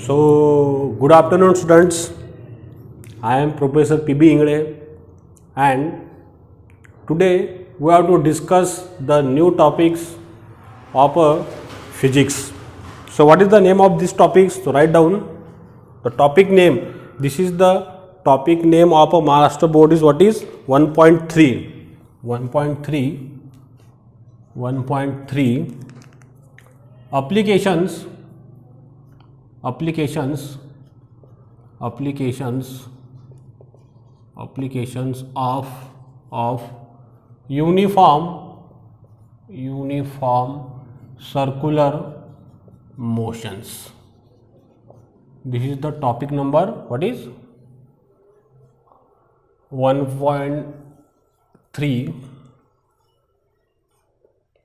So, good afternoon, students. I am Professor P.B. Ingle, and today we have to discuss the new topics of physics. So, what is the name of these topics? So, write down the topic name. This is the topic name of a Maharashtra board is what is 1.3. 1.3 applications of uniform circular motions. This is the topic number what is 1.3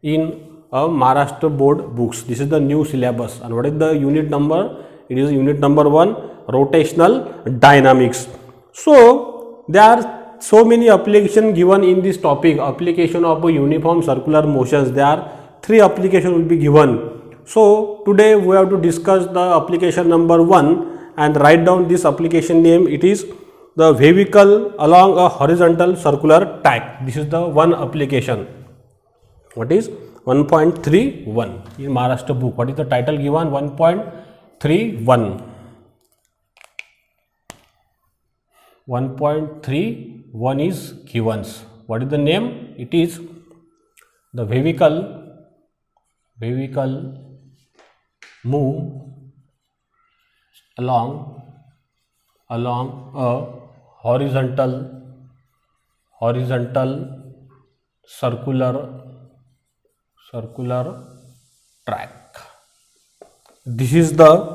in a Maharashtra board books. This is the new syllabus, and what is the unit number? It is unit number 1, rotational dynamics. So there are so many applications given in this topic. Application of a uniform circular motions, there are 3 applications will be given. So today we have to discuss the application number 1 and write down this application name. It is the vehicle along a horizontal circular track. This is the one application. What is 1.31 in Maharashtra book? What is the title given? 1.31. 1.31 is given. What is the name? It is the vehicle move along a horizontal circular track. This is the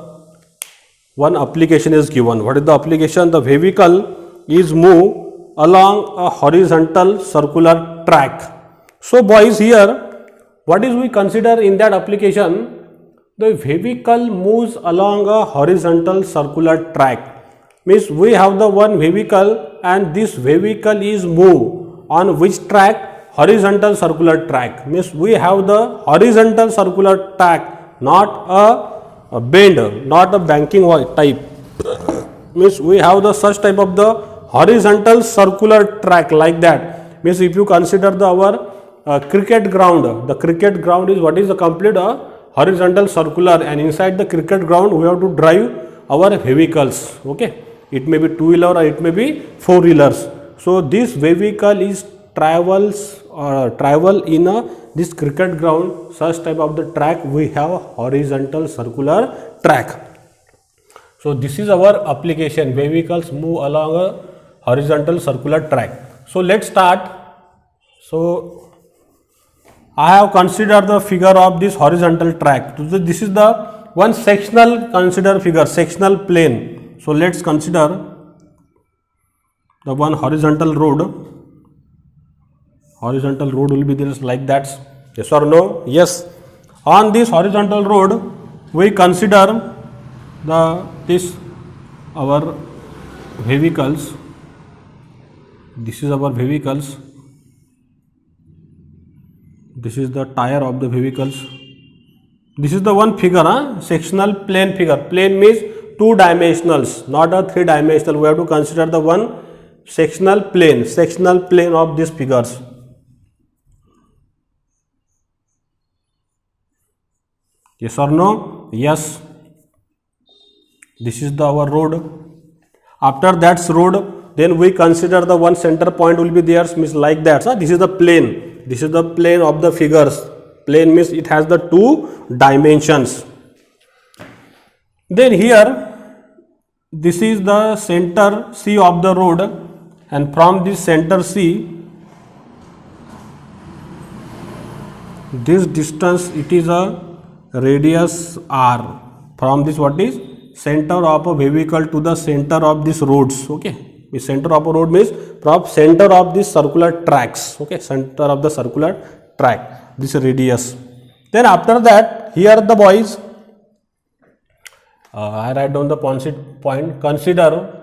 one application is given. What is the application? The vehicle is move along a horizontal circular track. So boys, here what is we consider in that application? The vehicle moves along a horizontal circular track. Means we have the one vehicle, and this vehicle is move on which track? Horizontal circular track. Means we have the horizontal circular track, not a bend, not a banking type. Means we have the such type of the horizontal circular track like that. Means if you consider our cricket ground, the cricket ground is what is the complete horizontal circular, and inside the cricket ground we have to drive our vehicles. Okay, it may be 2-wheeler or it may be 4-wheelers. So this vehicle is travel in this cricket ground. Such type of the track we have horizontal circular track. So this is our application. Vehicles move along a horizontal circular track. So let's start. So I have considered the figure of this horizontal track. So this is the one sectional consider figure, sectional plane. So let's consider the one horizontal road. Horizontal road will be there like that. Yes or no? Yes. On this horizontal road, we consider this our vehicles. This is our vehicles. This is the tire of the vehicles. This is the one figure, sectional plane figure. Plane means 2 dimensionals, not a 3 dimensional. We have to consider the one sectional plane of these figures. Yes or no? Yes. This is our road. After that road, then we consider the one center point will be there, means like that. So this is the plane. This is the plane of the figures. Plane means it has the 2 dimensions. Then here, this is the center C of the road, and from this center C, this distance it is a radius r. From this what is center of a vehicle to the center of this roads. Okay, the center of a road means from center of this circular tracks. Okay, center of the circular track, this radius. Then after that, here the boys, I write down the point. Consider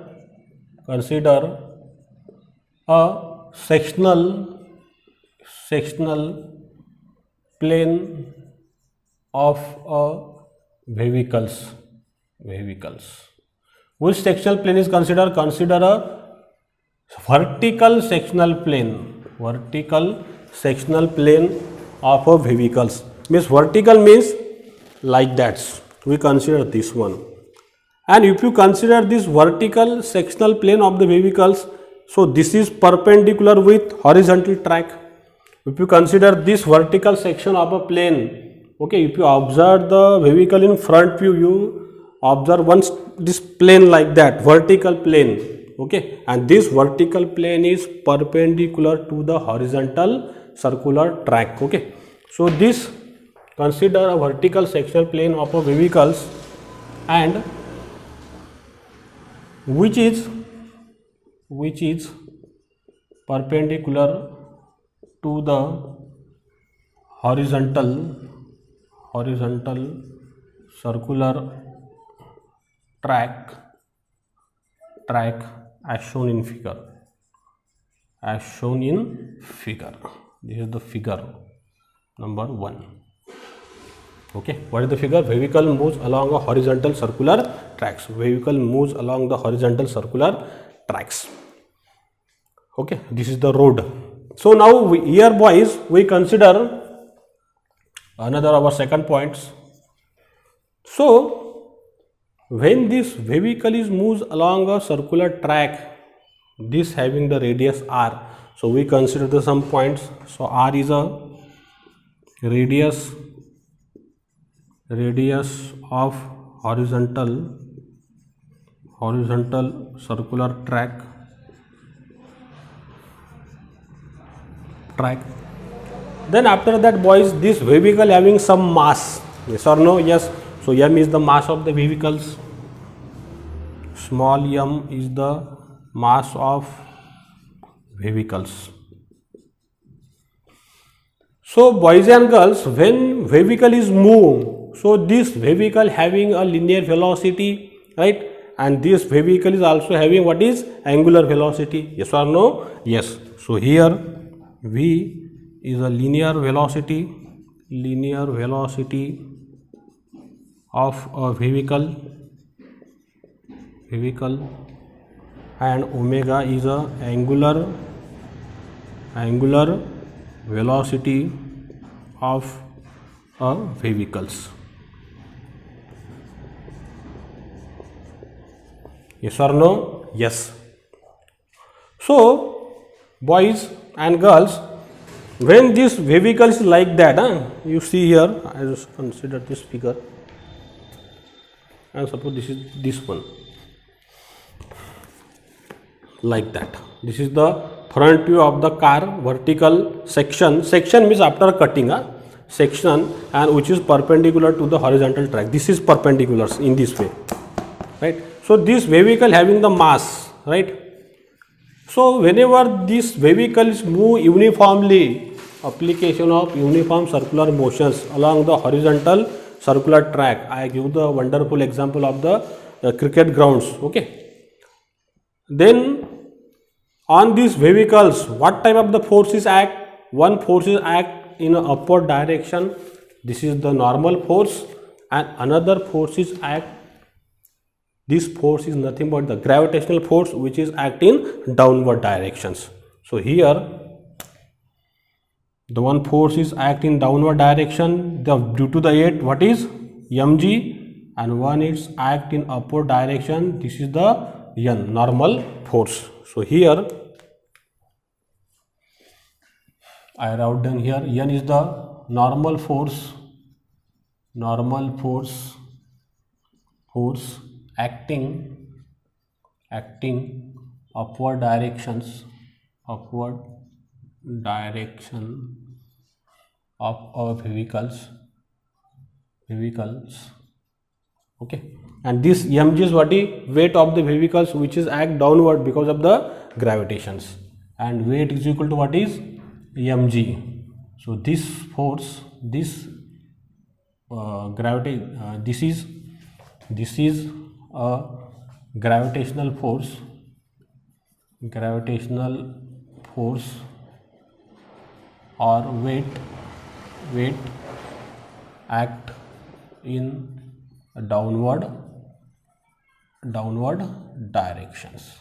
a sectional plane of vehicles. vehicles. Which sectional plane is considered? Consider a vertical sectional plane. Vertical sectional plane of a vehicles. Means vertical means like that. We consider this one. And if you consider this vertical sectional plane of the vehicles, so this is perpendicular with horizontal track. If you consider this vertical section of a plane, okay, if you observe the vehicle in front view, you observe once this plane like that, vertical plane, okay, and this vertical plane is perpendicular to the horizontal circular track, okay. So this consider a vertical sectional plane of a vehicles, and which is perpendicular to the horizontal circular track as shown in figure. This is the figure number 1. Okay, what is the figure? Vehicle moves along a horizontal circular tracks. Okay, this is the road. So now here boys, we consider another our second points. So when this vehicle is moves along a circular track, this having the radius r, so we consider the some points. So r is a radius of horizontal circular track. Then after that boys, this vehicle having some mass, yes or no? Yes. So m is the mass of the vehicles, small m is the mass of vehicles. So boys and girls, when vehicle is moved, so this vehicle having a linear velocity, right, and this vehicle is also having what is angular velocity, yes or no? Yes. So here v is a linear velocity of a vehicle, and omega is a angular velocity of a vehicles. Yes or no? Yes. So boys and girls, when this vehicle is like that, you see here, I just consider this figure, and suppose this is this one, like that. This is the front view of the car, vertical section means after cutting section, and which is perpendicular to the horizontal track. This is perpendicular in this way, right? So this vehicle having the mass, right? So whenever this vehicles move uniformly, application of uniform circular motions along the horizontal circular track. I give the wonderful example of the cricket grounds, okay. Then on these vehicles, what type of the forces act? One forces act in an upward direction, this is the normal force, and another forces act, this force is nothing but the gravitational force which is act in downward directions. So here the one force is act in downward direction, due to the 8, what is mg, and one is act in upward direction, this is the n, normal force. So here I wrote down here, n is the normal force acting upward direction of our vehicles, okay, and this mg is what the weight of the vehicles which is act downward because of the gravitations, and weight is equal to what is mg. So this force, this gravity, this is a gravitational force or weight act in a downward downward directions.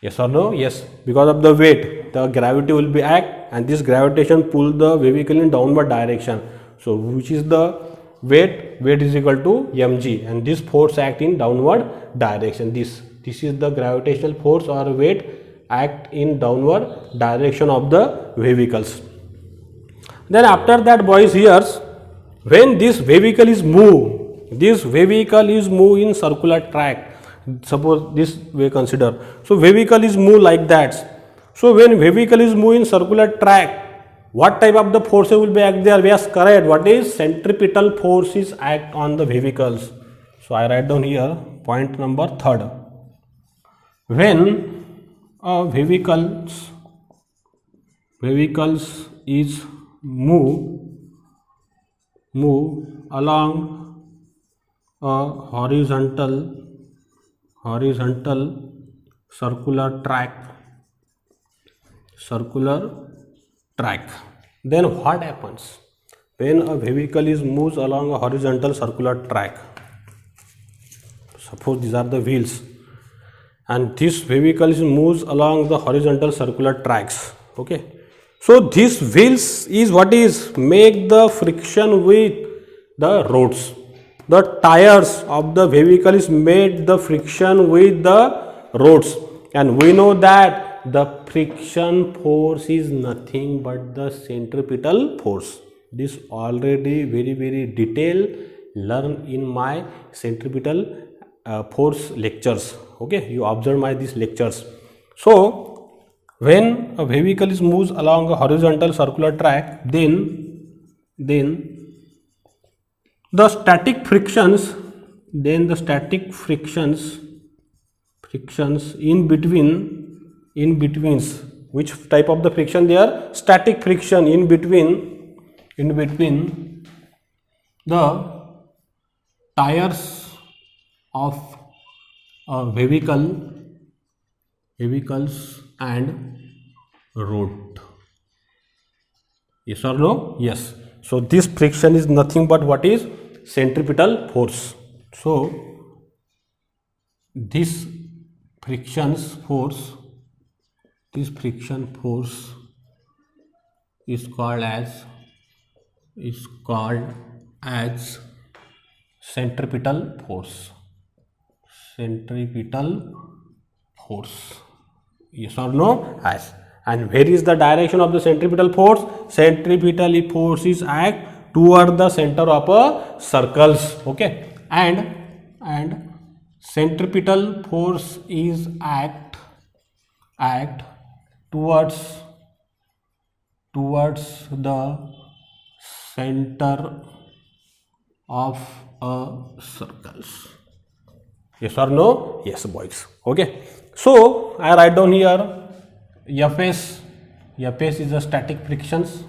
Yes or no? Yes. Because of the weight, the gravity will be act, and this gravitation pull the vehicle in downward direction. So which is the weight? Weight is equal to mg, and this force act in downward direction. This is the gravitational force or weight act in downward direction of the vehicles. Then after that, boys, here when this vehicle is moved in circular track. Suppose this we consider. So vehicle is moved like that. So when vehicle is moving in circular track, what type of the forces will be act there? Yes, correct. What is centripetal forces act on the vehicles? So I write down here point number 3rd. When a vehicles is move along a horizontal circular track, then what happens when a vehicle is moves along a horizontal circular track? Suppose these are the wheels, and this vehicle moves along the horizontal circular tracks. Okay, so these wheels is what is make the friction with the roads. The tires of the vehicle is made the friction with the roads, and we know that the friction force is nothing but the centripetal force. This already very detailed learn in my centripetal force lectures. Okay, you observe my these lectures. So when a vehicle is moves along a horizontal circular track, then the static frictions in betweens, which type of the friction they are? Static friction in between the tires of a vehicles and road. Yes or no? Yes. So this friction is nothing but what is? Centripetal force. So this friction force is called as centripetal force. Yes or no? Yes. And where is the direction of the centripetal force? Centripetal force is act toward the center of a circles. Okay, and centripetal force is act towards the center of a circles. Yes or no? Yes, boys. Okay, so I write down here Fs is the static frictions.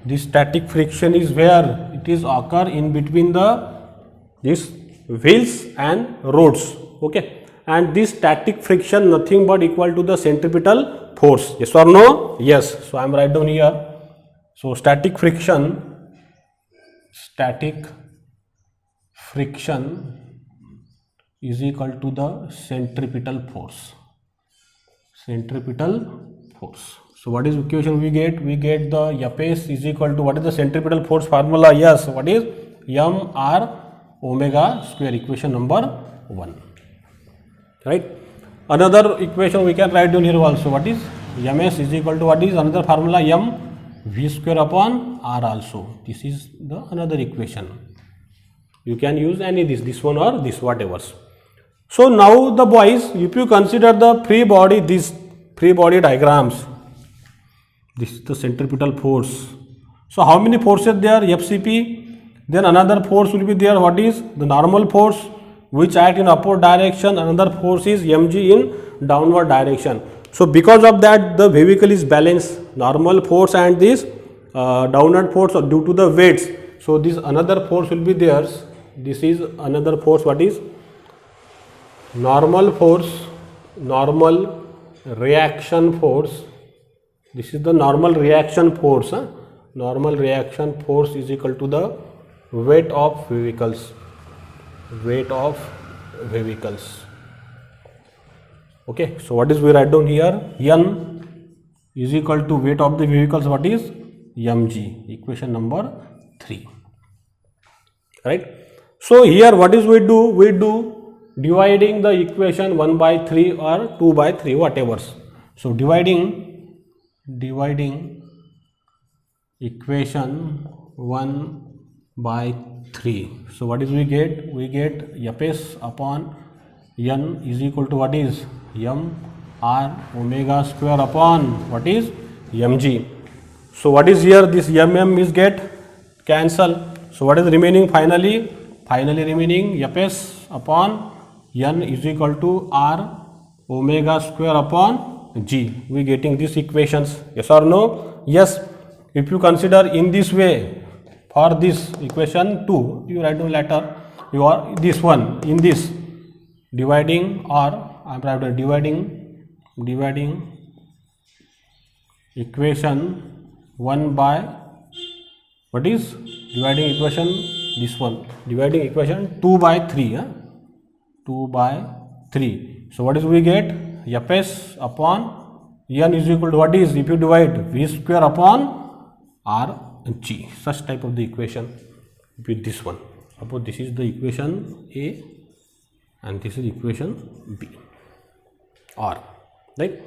This static friction is where it is occur in between these wheels and roads. Okay, and this static friction nothing but equal to the centripetal force. Yes or no? Yes. So I am write down here. So static friction is equal to the centripetal force. So what is equation we get? We get the Fs is equal to what is the centripetal force formula? Yes, what is mr omega square, equation number 1. Right. Another equation we can write down here also. What is ms is equal to what is another formula? M v square upon r also. This is the another equation. You can use any this one or this, whatever. So now the boys, if you consider the free body diagrams, this is the centripetal force. So how many forces there? FCP. Then another force will be there. What is the normal force which act in upward direction? Another force is mg in downward direction. So because of that, the vehicle is balanced. Normal force and this downward force are due to the weights. So this another force will be there. This is another force. What is normal reaction force? This is the normal reaction force. Normal reaction force is equal to the weight of vehicles, weight of vehicles. Okay, so what is we write down here? N is equal to weight of the vehicles, what is mg, equation number 3, right? So here what is we do dividing the equation 1 by 3 or 2 by 3, whatever. So dividing equation 1 by 3. So what is we get? We get Fs upon n is equal to what is m r omega square upon what is mg. So what is here? This is get cancel. So what is remaining finally? Finally remaining Fs upon n is equal to r omega square upon g. We getting these equations, yes or no? Yes. If you consider in this way, for this equation 2, you write down later, you are this one in this dividing, or I am writing dividing equation 1 by what is dividing equation, this one dividing equation 2 by 3, 2 by 3. So what is we get? Fs upon n is equal to what is, if you divide v square upon r g, such type of the equation with this one. Suppose this is the equation A and this is equation B, or right.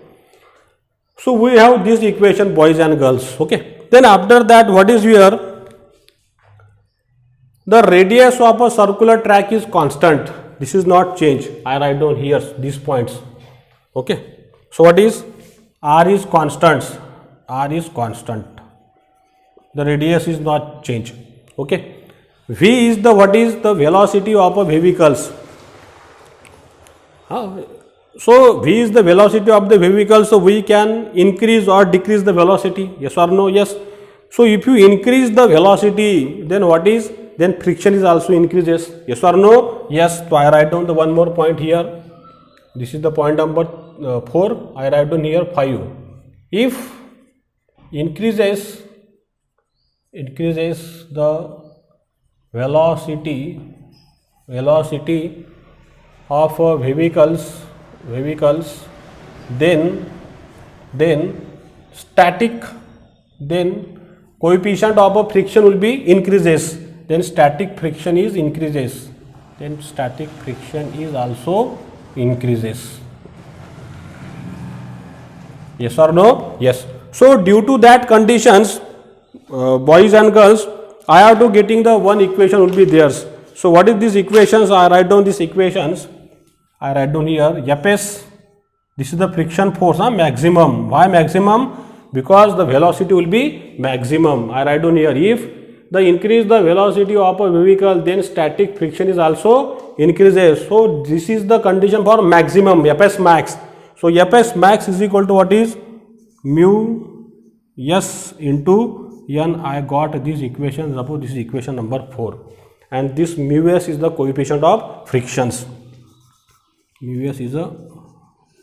So we have this equation, boys and girls. Okay, then after that what is here? The radius of a circular track is constant. This is not change. I write down here these points. Okay, so what is r is constant, r is constant, the radius is not change. Okay, v is the what is the velocity of a vehicles. So v is the velocity of the vehicle, so we can increase or decrease the velocity, yes or no? Yes. So if you increase the velocity, then what is, then friction is also increases, yes or no? Yes. So I write down the one more point here. This is the point number 4. I write down here 5. If increases the velocity of vehicles, then static, then coefficient of a friction will be increases, then static friction is increases, then static friction is also increases, yes or no? Yes. So due to that conditions, boys and girls, I have to getting the one equation will be theirs. So what is these equations? I write down these equations. I write down here Fs, this is the friction force, maximum. Why maximum? Because the velocity will be maximum. I write down here, if the increase the velocity of a vehicle, then static friction is also increases. So this is the condition for maximum, Fs max. So Fs max is equal to what is mu s into n. I got this equation. Suppose this is equation number 4, and this mu s is the coefficient of frictions. Mu s is a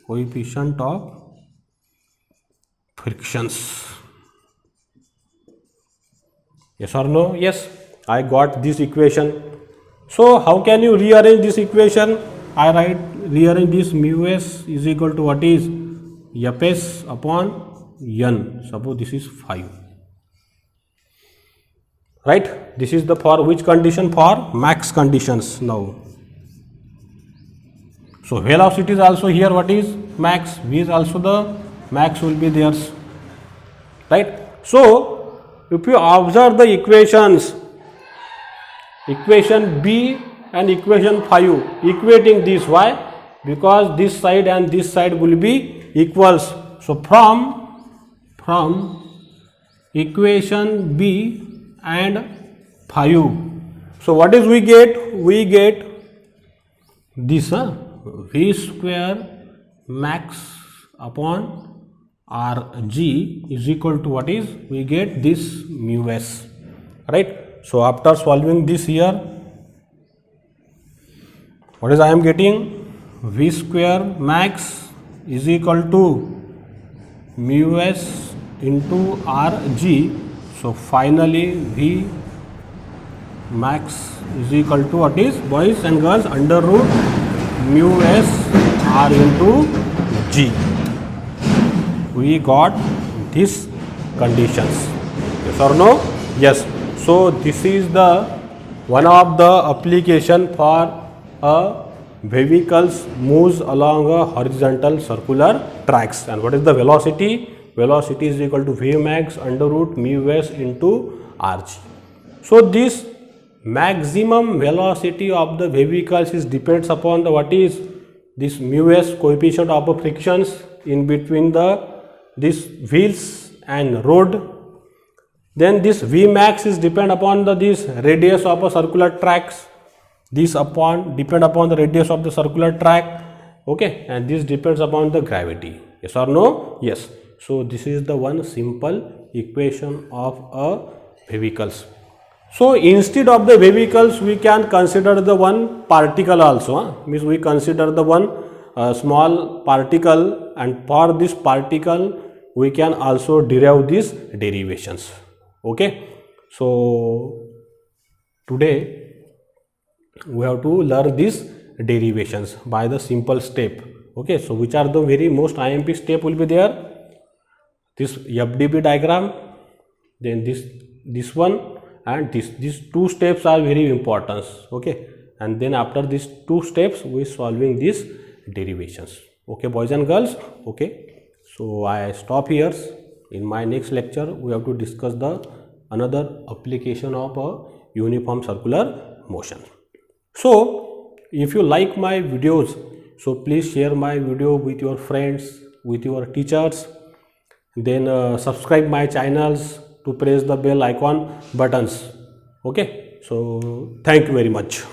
coefficient of frictions, yes or no? Yes. I got this equation. So how can you rearrange this equation? I rearrange this mu s is equal to what is Fs upon n. Suppose this is 5, right? This is the for which condition? For max conditions. Now so velocity is also here what is max, v is also the max will be theirs, right? So if you observe the equations, equation B and equation 5, equating this, why? Because this side and this side will be equals. So from equation B and 5, so what is we get? We get this v square max upon rg is equal to what is, we get this mu s, right? So after solving this here, what is I am getting? V square max is equal to mu s into rg. So finally v max is equal to what is, boys and girls, under root mu s r into g. We got these conditions, yes or no? Yes. So this is the one of the application for a vehicles moves along a horizontal circular tracks. And what is the velocity? Velocity is equal to v max under root mu s into rg. So this maximum velocity of the vehicles is depends upon the what is this mu s, coefficient of the frictions in between the these wheels and road. Then this v max is depend upon the this radius of a circular tracks. This upon depend upon the radius of the circular track. Okay, and this depends upon the gravity. Yes or no? Yes. So this is the one simple equation of a vehicles. So instead of the vehicles, we can consider the one particle also. Means we consider the one small particle, and for this particle we can also derive these derivations. Okay. So today we have to learn these derivations by the simple step. Okay. So which are the very most IMP step will be there? This FDB diagram, then this one, and these two steps are very important. Okay, and then after these two steps we solving these derivations. Okay, boys and girls. Okay, so I stop here. In my next lecture we have to discuss the another application of a uniform circular motion. So if you like my videos, so please share my video with your friends, with your teachers. Then subscribe my channels to press the bell icon buttons. Okay, so thank you very much.